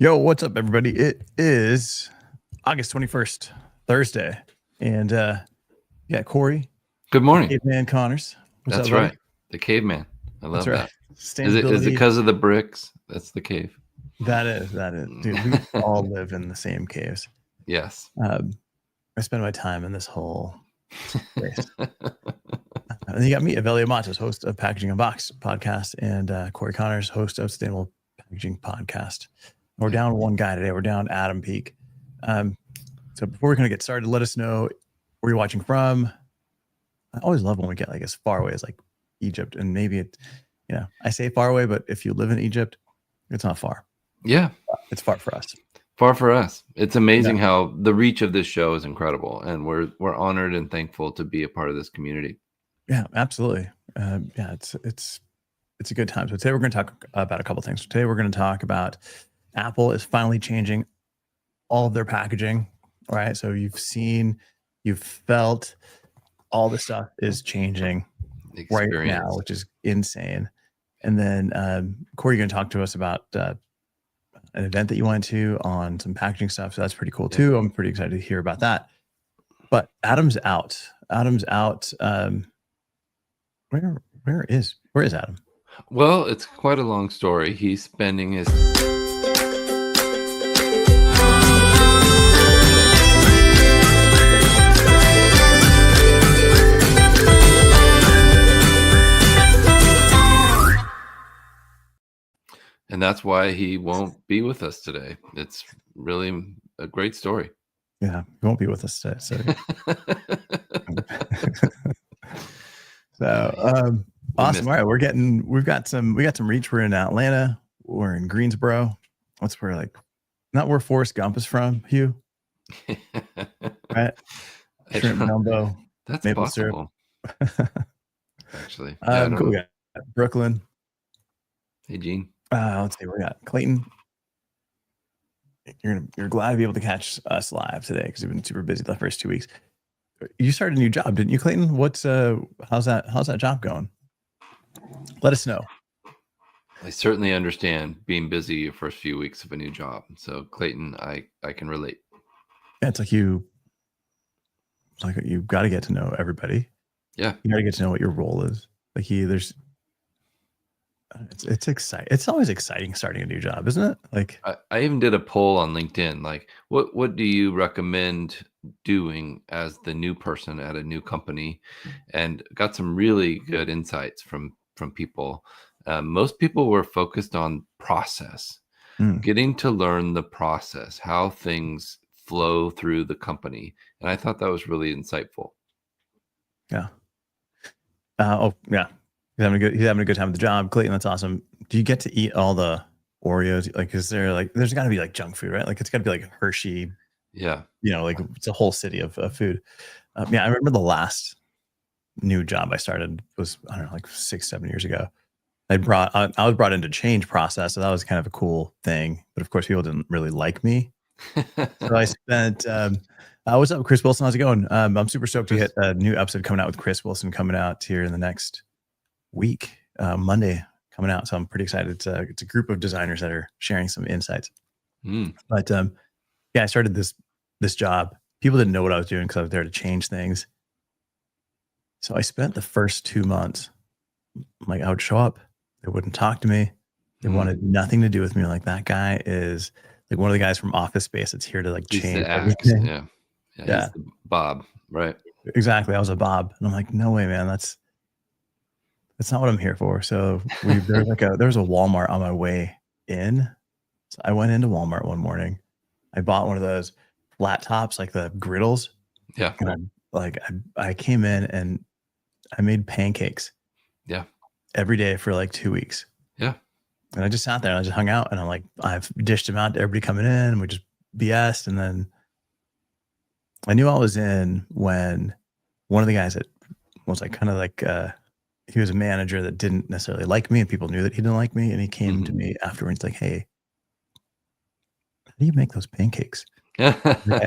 Yo, what's up, everybody? It is August 21st, Thursday. And you got Corey, Good morning. Caveman Connors. What's That's up, buddy? right. The caveman. I That's love right. that. Is it Sustainability. because of the bricks? That's the cave. That is. Dude, we all live in the same caves. Yes. I spend my time in this whole place. And you got me, Avelio Matos, host of Packaging Unboxed podcast, and Corey Connors, host of Sustainable Packaging podcast. We're down one guy today. We're down Adam Peak. So before we're going to get started, let us know where you're watching from. I always love when we get like as far away as like Egypt, and maybe it, I say far away, but if you live in Egypt, it's not far. Yeah. It's far for us. Far for us. It's amazing how the reach of this show is incredible, and we're honored and thankful to be a part of this community. Yeah, absolutely. It's a good time. So today we're going to talk about a couple things. Today we're going to talk about Apple is finally changing all of their packaging. All right. So you've felt all the stuff is changing right now, which is insane. And then Corey, you're going to talk to us about an event that you went to on some packaging stuff. So that's pretty cool too. I'm pretty excited to hear about that. But Adam's out. Where is Adam? Well, it's quite a long story. He's spending his and that's why he won't be with us today. It's really a great story. Yeah, he won't be with us today. So, awesome. All right, we got some reach. We're in Atlanta. We're in Greensboro. What's where where Forrest Gump is from, Hugh? Right? Shrimp gumbo. That's maple possible. syrup. Actually, cool. We got Brooklyn. Hey, Gene. Let's see. We got Clayton. You're glad to be able to catch us live today because we've been super busy the first 2 weeks. You started a new job, didn't you, Clayton? How's that job going? Let us know. I certainly understand being busy your first few weeks of a new job. So Clayton, I can relate. Yeah, it's like you've got to get to know everybody. Yeah. You got to get to know what your role is. It's exciting. It's always exciting starting a new job, isn't it? Like I even did a poll on LinkedIn. Like, what do you recommend doing as the new person at a new company? And got some really good insights from people. Most people were focused on process, getting to learn the process, how things flow through the company. And I thought that was really insightful. Yeah. Yeah. He's having a good time at the job. Clayton, that's awesome. Do you get to eat all the Oreos? Like, is there there's got to be junk food, right? Like, it's got to be like Hershey. Yeah. It's a whole city of food. I remember the last new job I started was, I don't know, 6-7 years ago. I was brought in to change process. So that was kind of a cool thing. But of course, people didn't really like me. So I spent, what's up, Chris Wilson? How's it going? I'm super stoked to hit a new episode coming out with Chris Wilson coming out here in the next week, Monday coming out. So I'm pretty excited. It's a group of designers that are sharing some insights. But I started this job. People didn't know what I was doing because I was there to change things. So I spent the first 2 months, I would show up, they wouldn't talk to me. They wanted nothing to do with me. Like, that guy is one of the guys from Office Space that's here to change everything. Yeah. He's the Bob, right? Exactly. I was a Bob, and I'm like, no way, man. That's not what I'm here for. So there was a Walmart on my way in. So I went into Walmart one morning. I bought one of those flat tops, like the griddles. Yeah. And I came in and I made pancakes. Yeah. Every day for 2 weeks. Yeah. And I just sat there and I just hung out, and I've dished them out to everybody coming in, and we just BS'd. And then I knew I was in when one of the guys that was he was a manager that didn't necessarily like me, and people knew that he didn't like me. And he came to me afterwards like, hey, how do you make those pancakes? I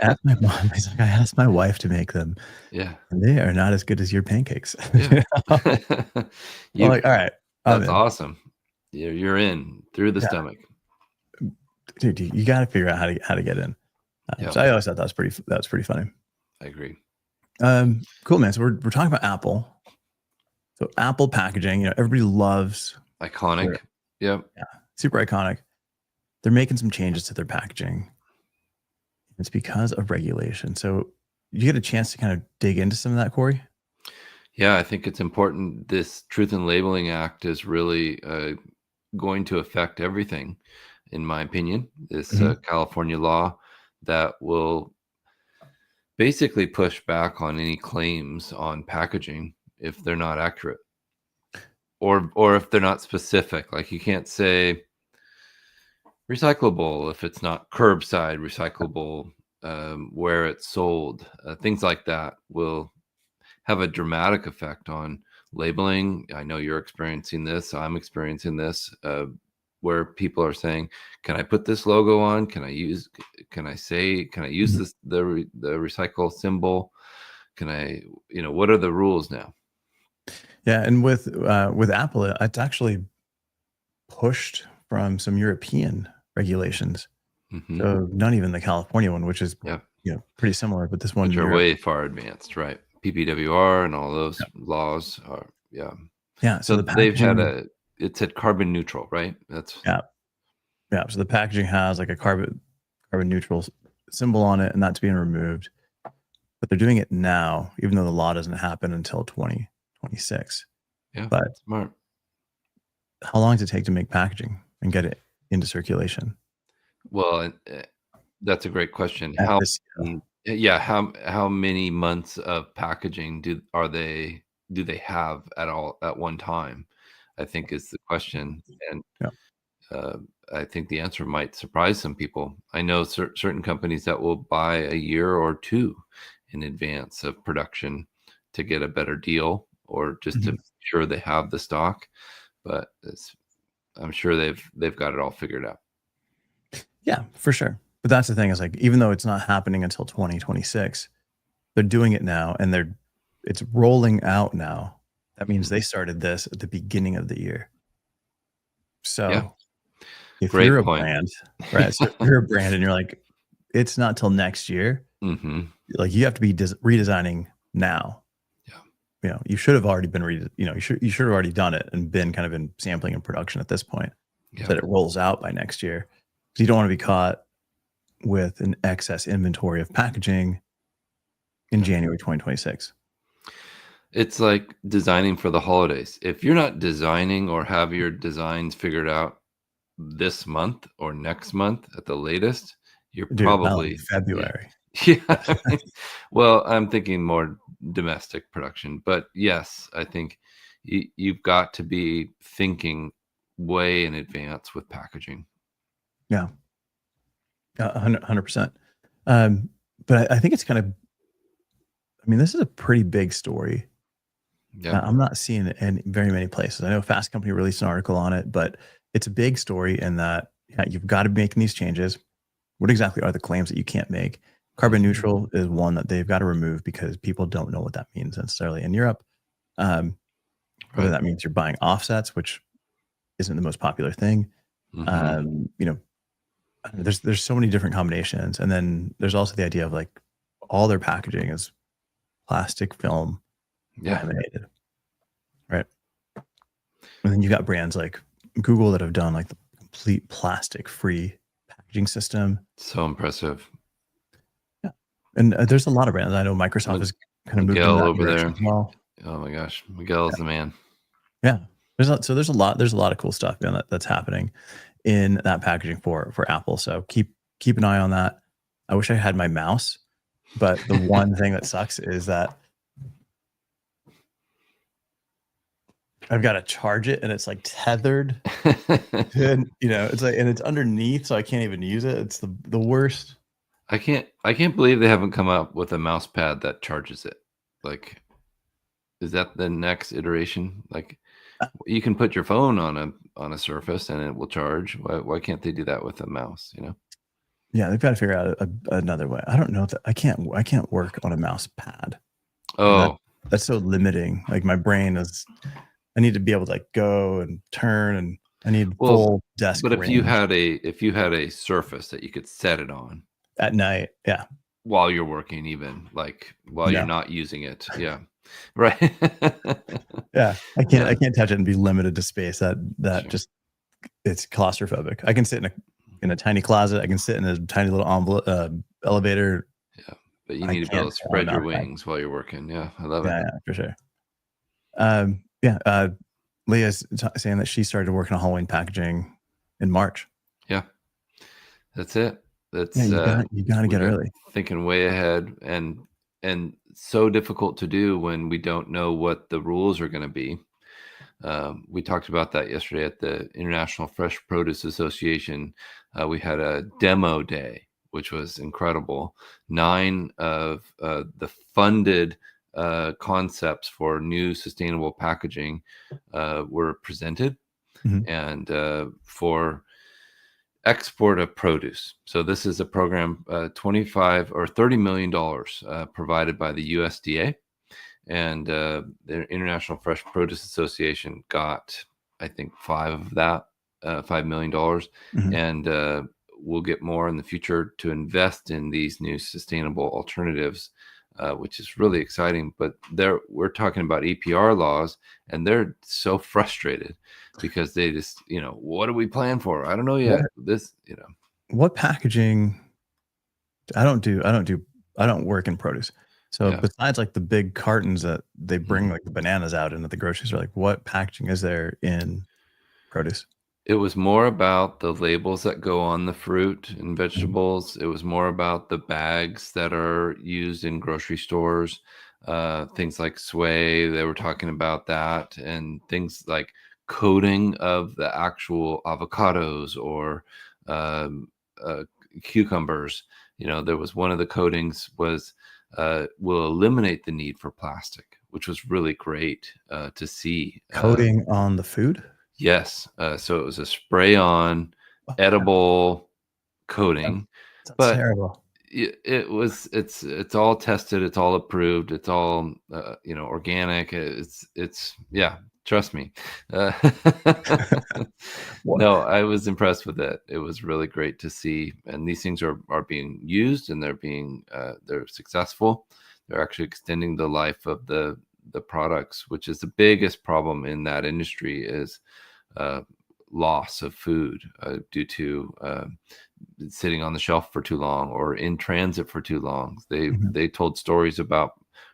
asked my mom, I asked my wife to make them. Yeah. And they are not as good as your pancakes. Yeah. I'm like, all right. That's awesome. You're in through the stomach. dude, you got to figure out how to get in. Yeah. So I always thought that was pretty funny. I agree. Cool, man. So we're talking about Apple. So Apple packaging, everybody loves. Iconic. Yep. Yeah, super iconic. They're making some changes to their packaging. It's because of regulation. So you get a chance to kind of dig into some of that, Corey? Yeah, I think it's important. This Truth in Labeling Act is really going to affect everything, in my opinion. This California law that will basically push back on any claims on packaging if they're not accurate, or if they're not specific. Like, you can't say recyclable if it's not curbside recyclable, where it's sold. Things like that will have a dramatic effect on labeling. I know you're experiencing this. I'm experiencing this, where people are saying, "Can I put this logo on? Can I use this the recycle symbol? Can I? What are the rules now?" Yeah, and with Apple, it's actually pushed from some European regulations. So not even the California one, which is pretty similar, but this one which are way far advanced, right? PPWR and all those laws are yeah. So they've had it said carbon neutral, right? That's yeah. So the packaging has like a carbon neutral symbol on it, and that's being removed. But they're doing it now, even though the law doesn't happen until 2026. Yeah, but smart. How long does it take to make packaging and get it into circulation? Well, that's a great question. How many months of packaging do they have at one time, I think, is the question. And I think the answer might surprise some people. I know certain companies that will buy a year or two in advance of production to get a better deal, or just to make sure they have the stock. But I'm sure they've got it all figured out. Yeah, for sure. But that's the thing, is like, even though it's not happening until 2026, they're doing it now, and it's rolling out now. That means they started this at the beginning of the year. So if you're a brand, right? So if you're a brand and you're like, it's not till next year, like, you have to be redesigning now. You should have already been you should have already done it and been kind of in sampling and production at this point, so that it rolls out by next year. So you don't want to be caught with an excess inventory of packaging in January 2026. It's like designing for the holidays. If you're not designing or have your designs figured out this month or next month at the latest, you're probably February. Well, I'm thinking more domestic production, but yes, I think you've got to be thinking way in advance with packaging. Yeah, 100%. But I think it's kind of, this is a pretty big story. I'm not seeing it in very many places. I know Fast Company released an article on it, but it's a big story in that you've got to be making these changes. What exactly are the claims that you can't make? Carbon neutral is one that they've got to remove, because people don't know what that means necessarily in Europe. Whether that means you're buying offsets, which isn't the most popular thing. There's so many different combinations. And then there's also the idea of, like, all their packaging is plastic film laminated, right? And then you got brands like Google that have done like the complete plastic free packaging system. So impressive. Yeah. And there's a lot of brands. I know Microsoft is kind of moving over there as well. Oh my gosh, Miguel is the man. Yeah. There's a lot of cool stuff that's happening in that packaging for Apple. So keep an eye on that. I wish I had my mouse, but the one thing that sucks is that I've got to charge it, and it's like tethered. And, it's like, and it's underneath, so I can't even use it. It's the worst. I can't believe they haven't come up with a mouse pad that charges it. Like, is that the next iteration? Like, you can put your phone on a Surface and it will charge. Why can't they do that with a mouse? Yeah, they've got to figure out another way. I don't know that I can't work on a mouse pad. Oh, that's so limiting. Like, my brain is. I need to be able to, like, go and turn, and I need Well, full desk but range if you had a surface that you could set it on at night. Yeah. while you're working, even like while you're No. not using it, yeah, right, Yeah. I yeah, can't touch it and be limited to space. That sure. just, it's claustrophobic. I can sit in a tiny closet. I can sit in a tiny little envelope, elevator. Yeah, but you I need to be able can't to sit on spread your outside. wings while you're working. Yeah, I love it. Yeah, yeah, for sure. Yeah. Leah's saying that she started working on Halloween packaging in March. Yeah, that's it. Yeah, That's you gotta we get got early. thinking way ahead, and so difficult to do when we don't know what the rules are going to be. We talked about that yesterday at the International Fresh Produce Association. We had a demo day, which was incredible. 9 of the funded concepts for new sustainable packaging were presented, Mhm. and for export of produce. So this is a program, 25 or $30 million provided by the USDA, and the International Fresh Produce Association got, I think, five of that, $5 million, Mhm. and we'll get more in the future to invest in these new sustainable alternatives, which is really exciting. But we're talking about EPR laws, and they're so frustrated because they just, what do we plan for? I don't know What yet. This. what packaging? I don't work in produce. So Yeah. besides like the big cartons that they bring Mhm. like the bananas out into the grocery store, like what packaging is there in produce? It was more about the labels that go on the fruit and Mhm. vegetables. It was more about the bags that are used in grocery stores, things like Sway. They were talking about that, and things like coating of the actual avocados or um, uh, cucumbers. There was one of the coatings was will eliminate the need for plastic, which was really great to see. Coating on the food? Yes, so it was a spray-on Oh, that edible sounds coating, sounds but terrible. it's all tested, it's all approved, it's all, organic, yeah, trust me. Uh, What? no, I was impressed with it. It was really great to see, and these things are being used, and they're successful. They're actually extending the life of the products, which is the biggest problem in that industry is uh, loss of food due to sitting on the shelf for too long or in transit for too long. They Mhm. they told stories about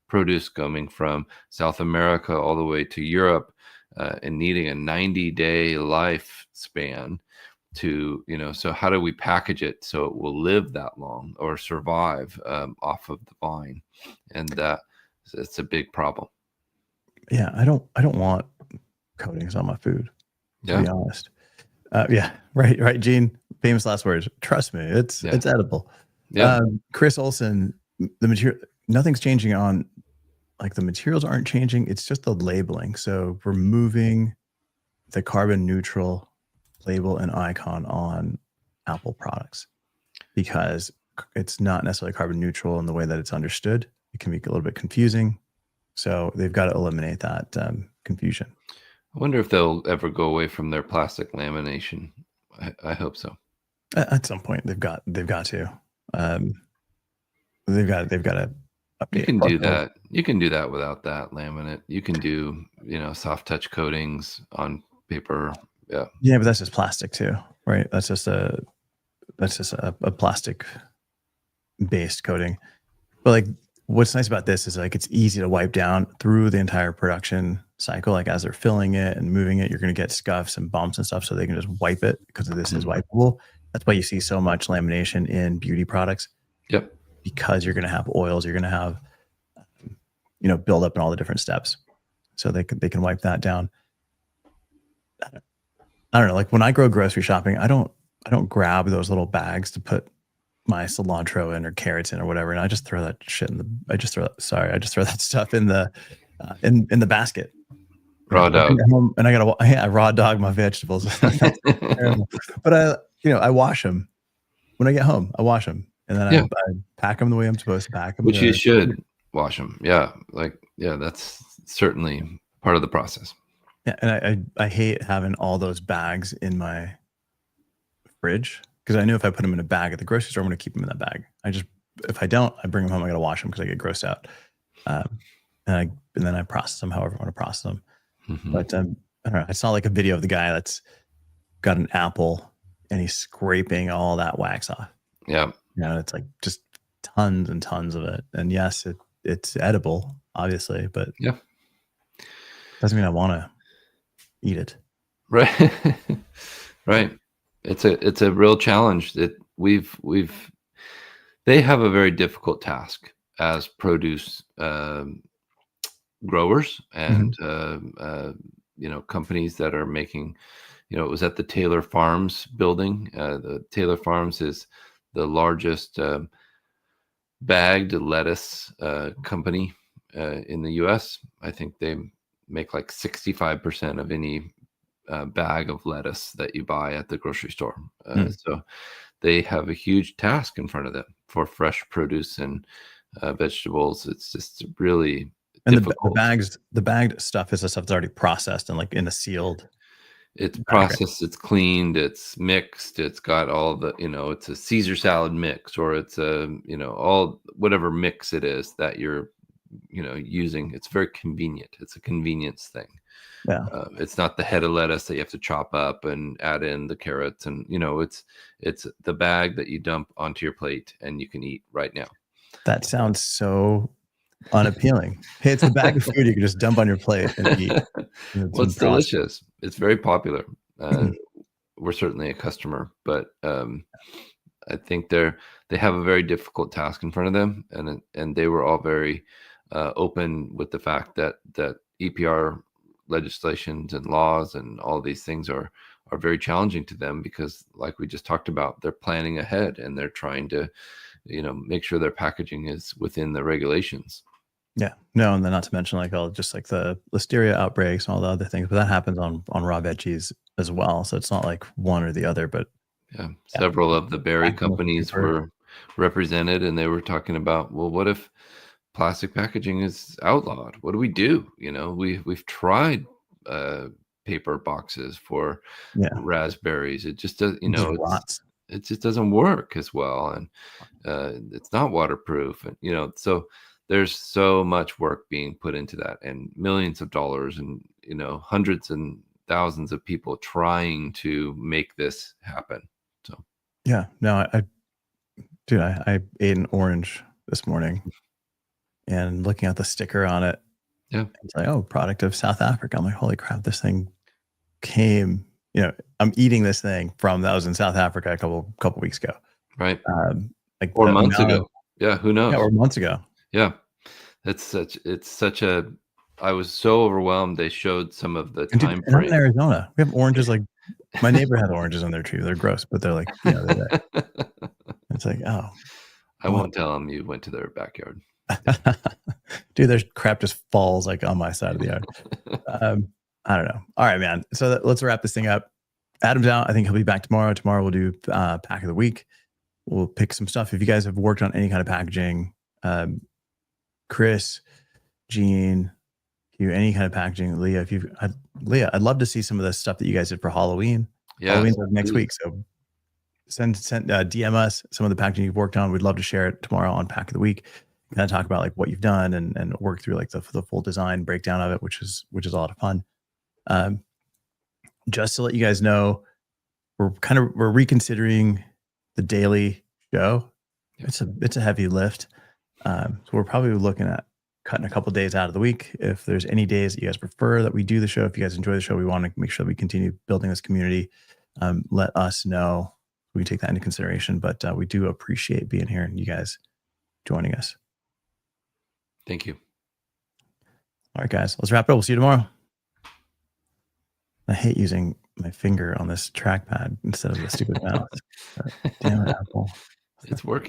produce coming from South America all the way to Europe and needing a 90-day lifespan to, so how do we package it so it will live that long or survive off of the vine? And it's a big problem. Yeah, I don't want coatings on my food, to be Yeah. honest. Yeah, right, Gene. Famous last words. Trust me, Yeah. it's edible. Yeah. Chris Olson, the material, nothing's changing on like the materials aren't changing. It's just the labeling. So removing the carbon neutral label and icon on Apple products because it's not necessarily carbon neutral in the way that it's understood. It can be a little bit confusing. So they've got to eliminate that confusion. I wonder if they'll ever go away from their plastic lamination. I hope so. At some point, they've got to. Um, they've got to You update it. can Plus, do that. You can do that without that laminate. You can do, soft touch coatings on paper. Yeah. yeah, but that's just plastic too, right? That's just a plastic based coating. But like, what's nice about this is like it's easy to wipe down through the entire production cycle. Like as they're filling it and moving it, you're going to get scuffs and bumps and stuff, so they can just wipe it because this is Mhm. wipeable. That's why you see so much lamination in beauty products Yep. because you're going to have oils, you're going to have build up in all the different steps, so they can wipe that down. I don't know. Like when I go grocery shopping, I don't grab those little bags to put my cilantro in or carrots in or whatever, and I just throw that shit in the. I just throw that stuff in the in the basket. Raw I bring dog. it home and I gotta I raw dog my vegetables. That's terrible. But I wash them when I get home. I wash them and then Yeah. I pack them the way I'm supposed to pack them. Which you should wash them. Yeah. Like, yeah, that's certainly part of the process. Yeah, and I hate having all those bags in my fridge because I knew if I put them in a bag at the grocery store, I'm going to keep them in that bag. If I don't, I bring them home. I got to wash them because I get grossed out. Um, and then I process them however I want to process them. Mhm. But I don't know. I saw like a video of the guy that's got an apple and he's scraping all that wax off. Yeah. It's like just tons and tons of it. And yes, it's edible, obviously, but Yeah. doesn't mean I want to eat it. Right. Right. It's a real challenge that they have a very difficult task as produce growers and companies that are making. It was at the Taylor Farms building. The Taylor Farms is the largest bagged lettuce company in the U.S. I think they make like 65% of any bag of lettuce that you buy at the grocery store. So they have a huge task in front of them for fresh produce and vegetables. It's just really And difficult. the bagged stuff is the stuff that's already processed and like in a sealed It's bag, right? processed, it's cleaned, it's mixed, it's got all the, it's a Caesar salad mix, or it's a, all whatever mix it is that you're, using. It's very convenient. It's a convenience thing. Yeah. It's not the head of lettuce that you have to chop up and add in the carrots, and it's the bag that you dump onto your plate and you can eat right now. That sounds so unappealing. Hey, it's the bag of food you can just dump on your plate and eat. Well, it's delicious. It's very popular. We're certainly a customer, but I think they have a very difficult task in front of them, and they were all very open with the fact that EPR legislations and laws and all these things are very challenging to them, because like we just talked about, they're planning ahead and they're trying to make sure their packaging is within the regulations. Yeah. No, and then not to mention like just like the listeria outbreaks and all the other things, but that happens on raw veggies as well. So it's not like one or the other, but several of the berry companies were represented, and they were talking about, well, what if plastic packaging is outlawed? What do we do? We've tried paper boxes for raspberries. It just does, it just doesn't work as well, and it's not waterproof, and so there's so much work being put into that, and millions of dollars, and hundreds and thousands of people trying to make this happen. So yeah, no, I ate an orange this morning, and looking at the sticker on it, it's like, oh, product of South Africa. I'm like, holy crap, this thing came. I'm eating this thing that was in South Africa a couple weeks ago, right? Like or months ago. Yeah, who knows? Yeah, or months ago. Yeah, it's such a. I was so overwhelmed. They showed some of the time frame. I'm in Arizona. We have oranges. Like my neighbor had oranges on their tree. They're gross, but they're like, they're there. It's like, oh, I won't tell them you went to their backyard. Dude, there's crap just falls like on my side of the yard. I don't know. All right, man. So let's wrap this thing up. Adam's out. I think he'll be back tomorrow. Tomorrow we'll do pack of the week. We'll pick some stuff. If you guys have worked on any kind of packaging, Chris, Gene, any kind of packaging, Leah, I'd love to see some of the stuff that you guys did for Halloween. Yeah, Halloween's next week, so send DM us some of the packaging you've worked on. We'd love to share it tomorrow on Pack of the Week. Kind of talk about like what you've done and work through like the full design breakdown of it, which is a lot of fun. Just to let you guys know, we're reconsidering the daily show. It's a heavy lift. So we're probably looking at cutting a couple days out of the week. If there's any days that you guys prefer that we do the show, if you guys enjoy the show, we want to make sure that we continue building this community. Let us know. We take that into consideration, but we do appreciate being here and you guys joining us. Thank you. All right, guys, let's wrap it up. We'll see you tomorrow. I hate using my finger on this trackpad instead of the stupid mouse. Damn it, Apple. It's working.